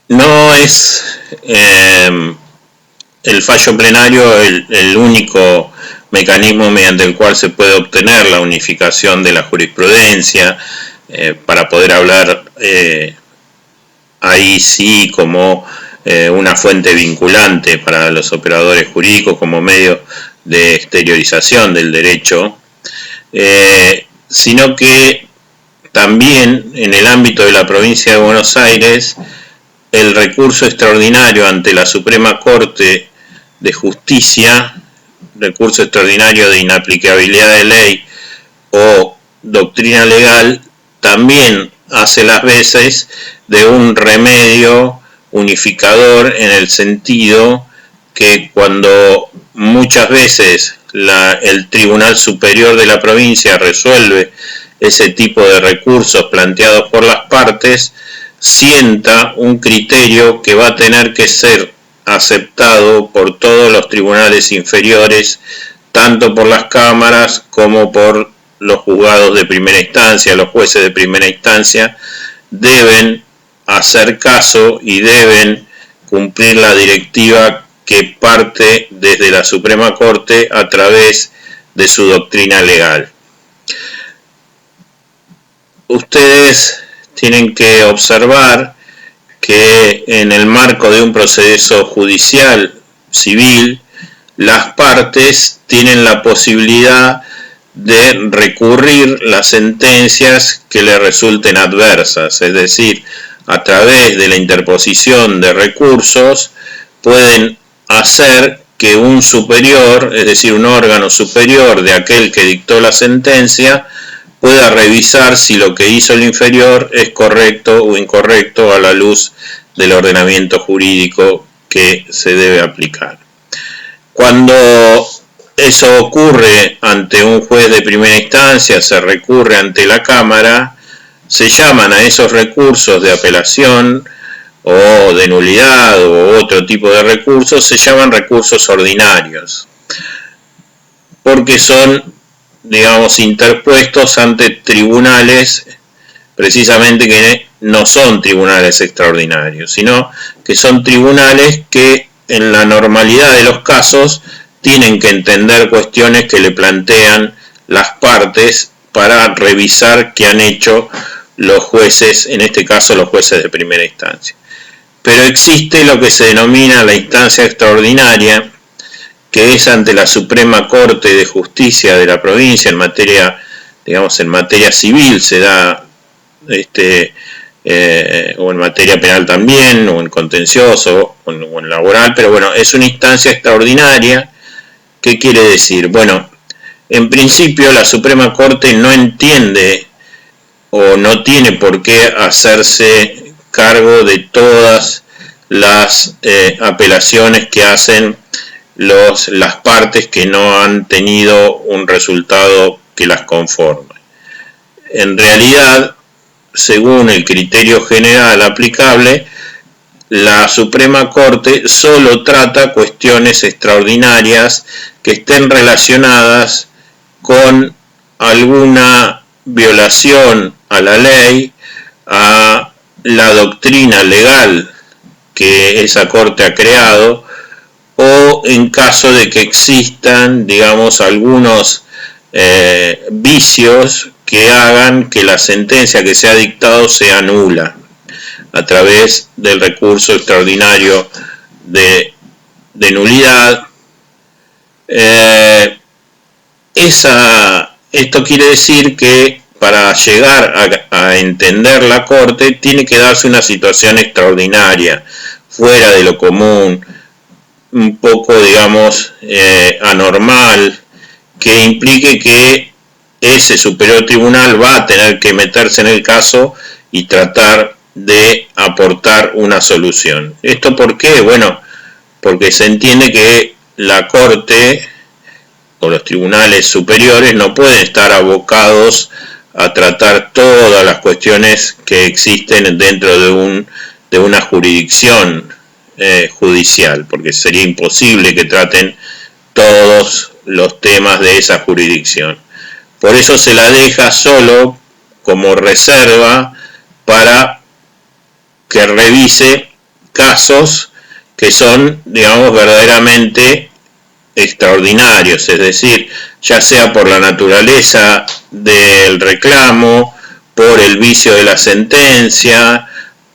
No es el fallo plenario el único mecanismo mediante el cual se puede obtener la unificación de la jurisprudencia, para poder hablar ahí sí como una fuente vinculante para los operadores jurídicos como medio de exteriorización del derecho, sino que también en el ámbito de la provincia de Buenos Aires el recurso extraordinario ante la Suprema Corte de Justicia, recurso extraordinario de inaplicabilidad de ley o doctrina legal, también hace las veces de un remedio unificador, en el sentido que cuando muchas veces el Tribunal Superior de la provincia resuelve ese tipo de recursos planteados por las partes, sienta un criterio que va a tener que ser aceptado por todos los tribunales inferiores, tanto por las cámaras como por los juzgados de primera instancia. Los jueces de primera instancia deben hacer caso y deben cumplir la directiva que parte desde la Suprema Corte a través de su doctrina legal. Ustedes tienen que observar que en el marco de un proceso judicial civil, las partes tienen la posibilidad de recurrir las sentencias que le resulten adversas, es decir, a través de la interposición de recursos pueden hacer que un superior, es decir, un órgano superior de aquel que dictó la sentencia, pueda revisar si lo que hizo el inferior es correcto o incorrecto a la luz del ordenamiento jurídico que se debe aplicar. Cuando eso ocurre ante un juez de primera instancia, se recurre ante la Cámara, se llaman a esos recursos de apelación o de nulidad o otro tipo de recursos, se llaman recursos ordinarios, porque son, digamos, interpuestos ante tribunales precisamente que no son tribunales extraordinarios, sino que son tribunales que en la normalidad de los casos tienen que entender cuestiones que le plantean las partes para revisar qué han hecho los jueces, en este caso los jueces de primera instancia. Pero existe lo que se denomina la instancia extraordinaria, que es ante la Suprema Corte de Justicia de la provincia en materia, digamos, en materia civil se da, o en materia penal también, o en contencioso, o en laboral, pero bueno, es una instancia extraordinaria. ¿Qué quiere decir? Bueno, en principio la Suprema Corte no entiende o no tiene por qué hacerse cargo de todas las apelaciones que hacen las partes que no han tenido un resultado que las conforme. En realidad, según el criterio general aplicable, la Suprema Corte solo trata cuestiones extraordinarias que estén relacionadas con alguna violación a la ley, a la doctrina legal que esa Corte ha creado, o en caso de que existan, digamos, algunos vicios que hagan que la sentencia que se ha dictado sea nula a través del recurso extraordinario de nulidad. Esto quiere decir que para llegar a entender la Corte tiene que darse una situación extraordinaria, fuera de lo común, un poco, digamos, anormal, que implique que ese superior tribunal va a tener que meterse en el caso y tratar de aportar una solución. ¿Esto por qué? Bueno, porque se entiende que la Corte o los tribunales superiores no pueden estar abocados a tratar todas las cuestiones que existen dentro de una jurisdicción judicial, porque sería imposible que traten todos los temas de esa jurisdicción. Por eso se la deja solo como reserva para que revise casos que son, digamos, verdaderamente extraordinarios, es decir, ya sea por la naturaleza del reclamo, por el vicio de la sentencia,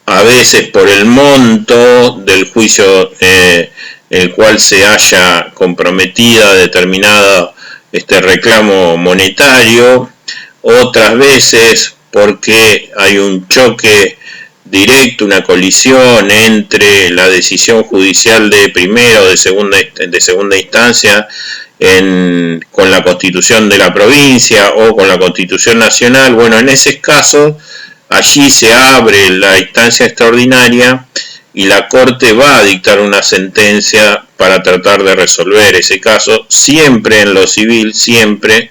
a veces por el monto del juicio el cual se haya comprometido determinado reclamo monetario, otras veces porque hay un choque directo, una colisión entre la decisión judicial de primera o de segunda instancia con la Constitución de la provincia o con la Constitución nacional. Bueno, en ese caso, allí se abre la instancia extraordinaria y la Corte va a dictar una sentencia para tratar de resolver ese caso, siempre en lo civil, siempre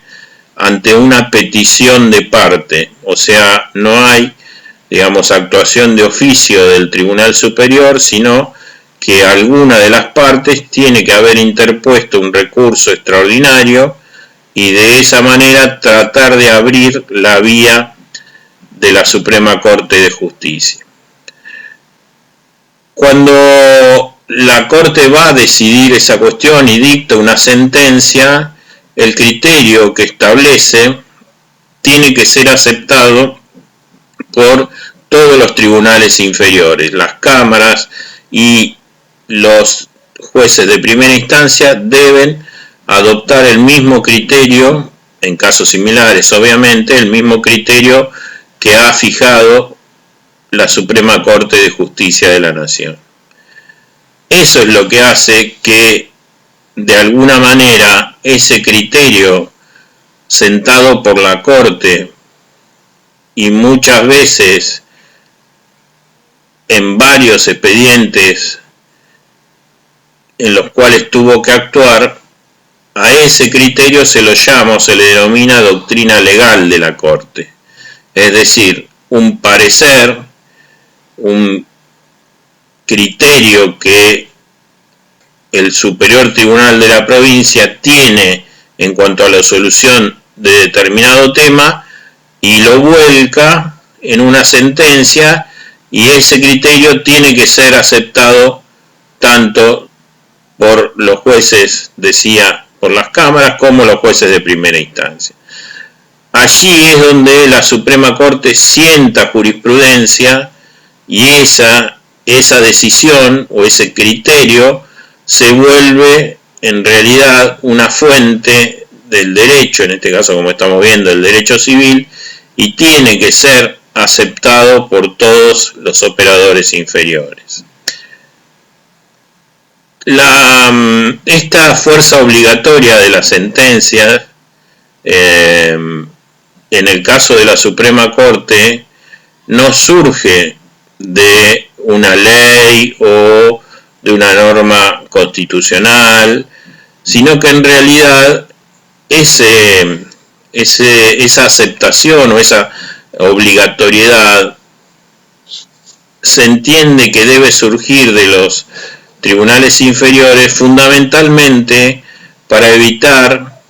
ante una petición de parte, o sea, no hay, digamos, actuación de oficio del Tribunal Superior, sino que alguna de las partes tiene que haber interpuesto un recurso extraordinario y de esa manera tratar de abrir la vía de la Suprema Corte de Justicia. Cuando la Corte va a decidir esa cuestión y dicta una sentencia, el criterio que establece tiene que ser aceptado por todos los tribunales inferiores. Las cámaras y los jueces de primera instancia deben adoptar el mismo criterio, en casos similares obviamente, el mismo criterio que ha fijado la Suprema Corte de Justicia de la Nación. Eso es lo que hace que, de alguna manera, ese criterio sentado por la Corte y muchas veces en varios expedientes en los cuales tuvo que actuar, a ese criterio se lo llama o se le denomina doctrina legal de la Corte. Es decir, un parecer, un criterio que el Superior Tribunal de la provincia tiene en cuanto a la solución de determinado tema y lo vuelca en una sentencia, y ese criterio tiene que ser aceptado tanto por los jueces, decía, por las cámaras, como los jueces de primera instancia. Allí es donde la Suprema Corte sienta jurisprudencia y esa decisión o ese criterio se vuelve en realidad una fuente del derecho, en este caso como estamos viendo el derecho civil, y tiene que ser aceptado por todos los operadores inferiores. Esta fuerza obligatoria de las sentencias, en el caso de la Suprema Corte, no surge de una ley o de una norma constitucional, sino que en realidad esa aceptación o esa obligatoriedad se entiende que debe surgir de los tribunales inferiores fundamentalmente para evitar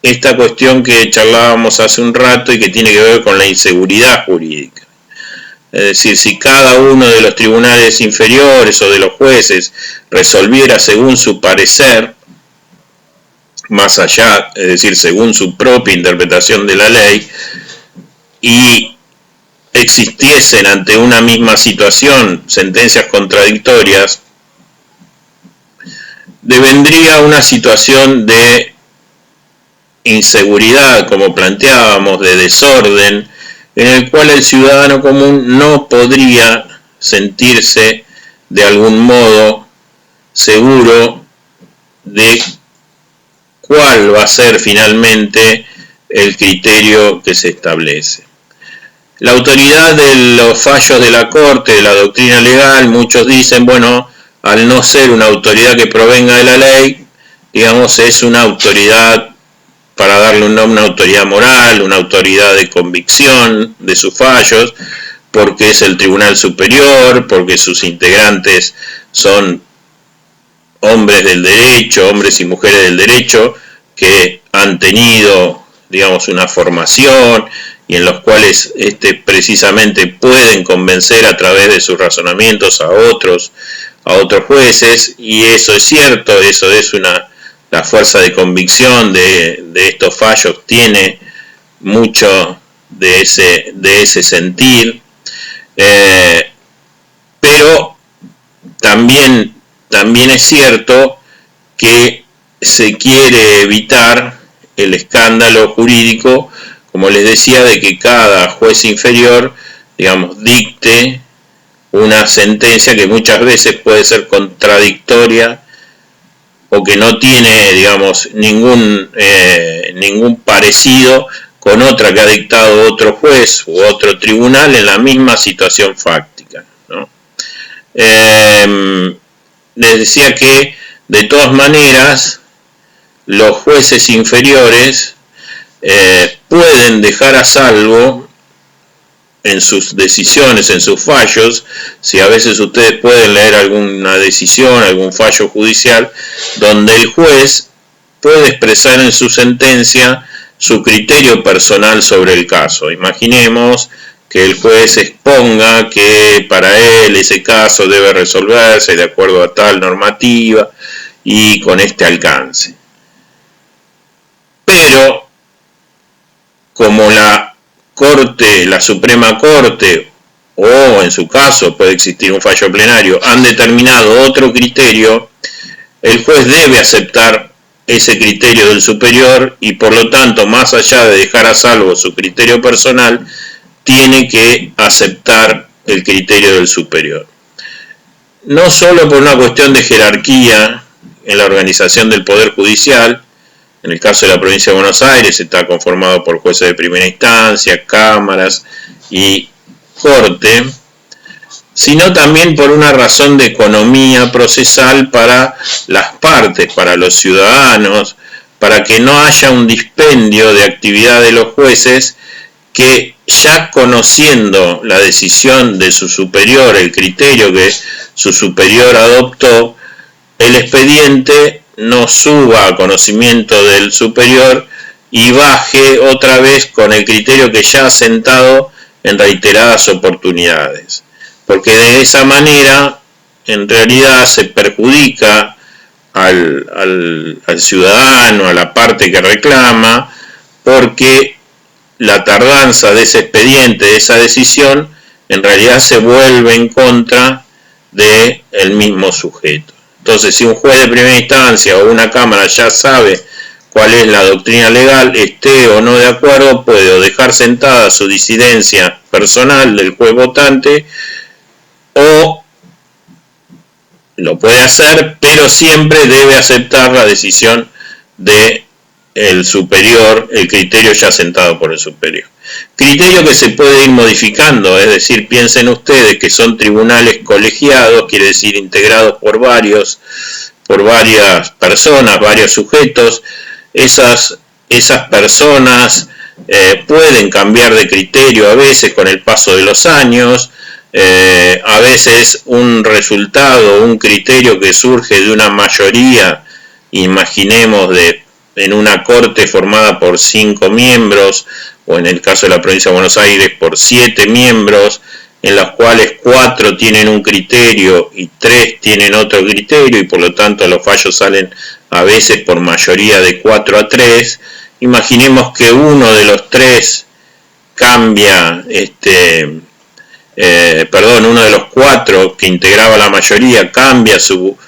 esta cuestión que charlábamos hace un rato y que tiene que ver con la inseguridad jurídica. Es decir, si cada uno de los tribunales inferiores o de los jueces resolviera según su parecer, más allá, es decir, según su propia interpretación de la ley, y existiesen ante una misma situación sentencias contradictorias, devendría una situación de inseguridad, como planteábamos, de desorden, en el cual el ciudadano común no podría sentirse de algún modo seguro de cuál va a ser finalmente el criterio que se establece. La autoridad de los fallos de la Corte, de la doctrina legal, muchos dicen, bueno, al no ser una autoridad que provenga de la ley, digamos, es una autoridad, para darle un nombre, una autoridad moral, una autoridad de convicción de sus fallos, porque es el Tribunal Superior, porque sus integrantes son hombres del derecho, hombres y mujeres del derecho, que han tenido digamos, una formación y en los cuales precisamente pueden convencer a través de sus razonamientos a otros jueces, y eso es cierto, eso es la fuerza de convicción de estos fallos, tiene mucho de ese sentir, pero también es cierto que se quiere evitar el escándalo jurídico, como les decía, de que cada juez inferior, digamos, dicte una sentencia que muchas veces puede ser contradictoria o que no tiene, digamos, ningún parecido con otra que ha dictado otro juez u otro tribunal en la misma situación fáctica, ¿no? Les decía que de todas maneras los jueces inferiores pueden dejar a salvo en sus decisiones, en sus fallos. Si a veces ustedes pueden leer alguna decisión, algún fallo judicial, donde el juez puede expresar en su sentencia su criterio personal sobre el caso. Imaginemos que el juez exponga que para él ese caso debe resolverse de acuerdo a tal normativa y con este alcance. Pero como la Corte, la Suprema Corte, o en su caso puede existir un fallo plenario, han determinado otro criterio, el juez debe aceptar ese criterio del superior y por lo tanto, más allá de dejar a salvo su criterio personal, tiene que aceptar el criterio del superior. No solo por una cuestión de jerarquía en la organización del Poder Judicial. En el caso de la provincia de Buenos Aires está conformado por jueces de primera instancia, cámaras y corte, sino también por una razón de economía procesal para las partes, para los ciudadanos, para que no haya un dispendio de actividad de los jueces que, ya conociendo la decisión de su superior, el criterio que su superior adoptó, el expediente no suba a conocimiento del superior y baje otra vez con el criterio que ya ha sentado en reiteradas oportunidades. Porque de esa manera, en realidad, se perjudica al ciudadano, a la parte que reclama, porque la tardanza de ese expediente, de esa decisión, en realidad se vuelve en contra del mismo sujeto. Entonces, si un juez de primera instancia o una cámara ya sabe cuál es la doctrina legal, esté o no de acuerdo, puede o dejar sentada su disidencia personal del juez votante, o lo puede hacer, pero siempre debe aceptar la decisión del superior, el criterio ya sentado por el superior. Criterio que se puede ir modificando, es decir, piensen ustedes que son tribunales colegiados, quiere decir integrados por varias personas, varios sujetos. Esas personas pueden cambiar de criterio a veces con el paso de los años. A veces un resultado, un criterio que surge de una mayoría, imaginemos en una corte formada por 5 miembros, o en el caso de la provincia de Buenos Aires por 7 miembros, en los cuales 4 tienen un criterio y 3 tienen otro criterio, y por lo tanto los fallos salen a veces por mayoría de 4-3. Imaginemos que uno de los 3 cambia, uno de los 4 que integraba la mayoría cambia su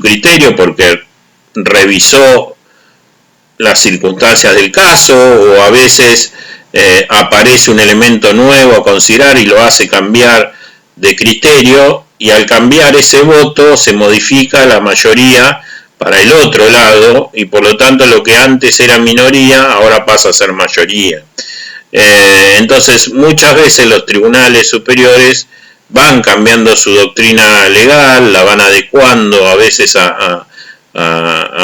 criterio porque revisó las circunstancias del caso, o a veces aparece un elemento nuevo a considerar y lo hace cambiar de criterio, y al cambiar ese voto se modifica la mayoría para el otro lado, y por lo tanto lo que antes era minoría ahora pasa a ser mayoría. Entonces muchas veces los tribunales superiores van cambiando su doctrina legal, la van adecuando a veces a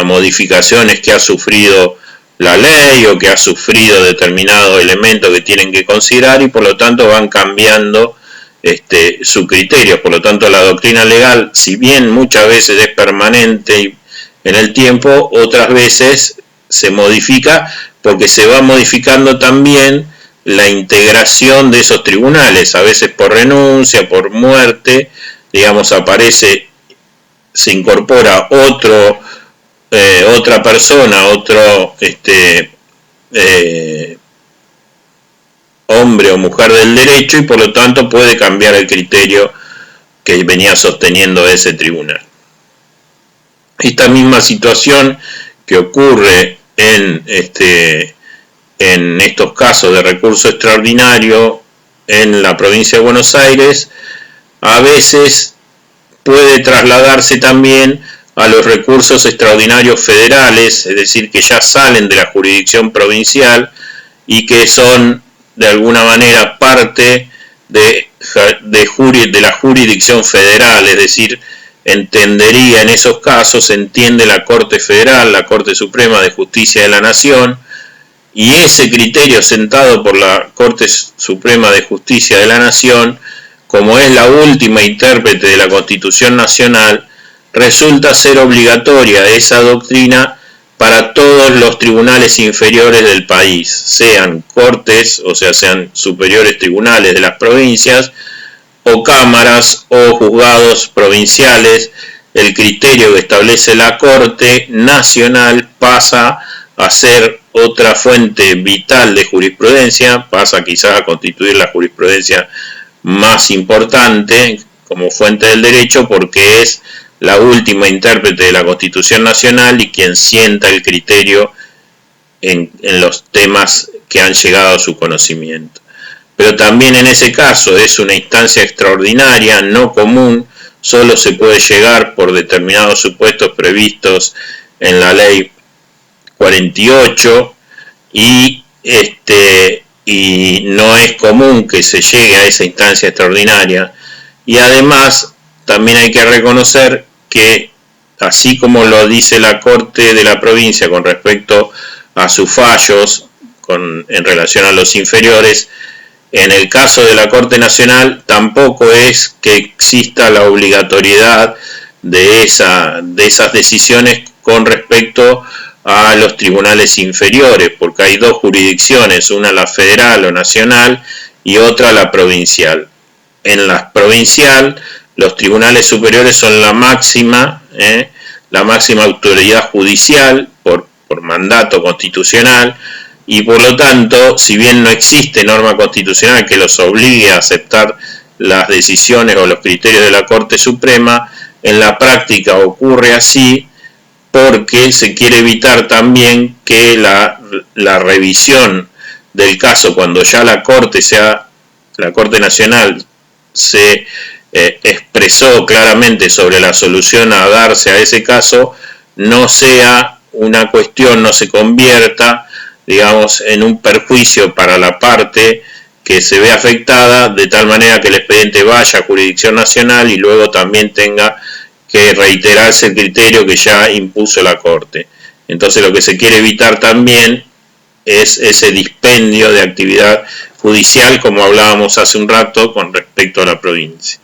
modificaciones que ha sufrido la ley o que ha sufrido determinado elemento que tienen que considerar, y por lo tanto van cambiando su criterio. Por lo tanto, la doctrina legal, si bien muchas veces es permanente en el tiempo, otras veces se modifica porque se va modificando también la integración de esos tribunales, a veces por renuncia, por muerte, digamos, se incorpora otra persona, otro hombre o mujer del derecho, y por lo tanto puede cambiar el criterio que venía sosteniendo ese tribunal. Esta misma situación que ocurre en estos casos de recurso extraordinario en la provincia de Buenos Aires, a veces puede trasladarse también a los recursos extraordinarios federales, es decir, que ya salen de la jurisdicción provincial y que son de alguna manera parte de la jurisdicción federal, es decir, entendería en esos casos, entiende la Corte Federal, la Corte Suprema de Justicia de la Nación, y ese criterio sentado por la Corte Suprema de Justicia de la Nación, como es la última intérprete de la Constitución Nacional, resulta ser obligatoria esa doctrina para todos los tribunales inferiores del país, sean cortes, o sea, sean superiores tribunales de las provincias, o cámaras o juzgados provinciales. El criterio que establece la Corte Nacional pasa a ser otra fuente vital de jurisprudencia, pasa quizá a constituir la jurisprudencia más importante como fuente del derecho, porque es la última intérprete de la Constitución Nacional y quien sienta el criterio en los temas que han llegado a su conocimiento. Pero también en ese caso es una instancia extraordinaria, no común, solo se puede llegar por determinados supuestos previstos en la ley 48 y no es común que se llegue a esa instancia extraordinaria. Y además también hay que reconocer que, así como lo dice la Corte de la provincia con respecto a sus fallos en relación a los inferiores, en el caso de la Corte Nacional tampoco es que exista la obligatoriedad de esas decisiones con respecto a los tribunales inferiores, porque hay dos jurisdicciones, una la federal o nacional y otra la provincial. En la provincial, los tribunales superiores son la máxima autoridad judicial por mandato constitucional, y por lo tanto, si bien no existe norma constitucional que los obligue a aceptar las decisiones o los criterios de la Corte Suprema, en la práctica ocurre así porque se quiere evitar también que la revisión del caso, cuando ya la Corte Nacional se expresó claramente sobre la solución a darse a ese caso, no sea una cuestión, no se convierta, digamos, en un perjuicio para la parte que se ve afectada, de tal manera que el expediente vaya a jurisdicción nacional y luego también tenga que reiterarse el criterio que ya impuso la Corte. Entonces lo que se quiere evitar también es ese dispendio de actividad judicial, como hablábamos hace un rato con respecto a la provincia.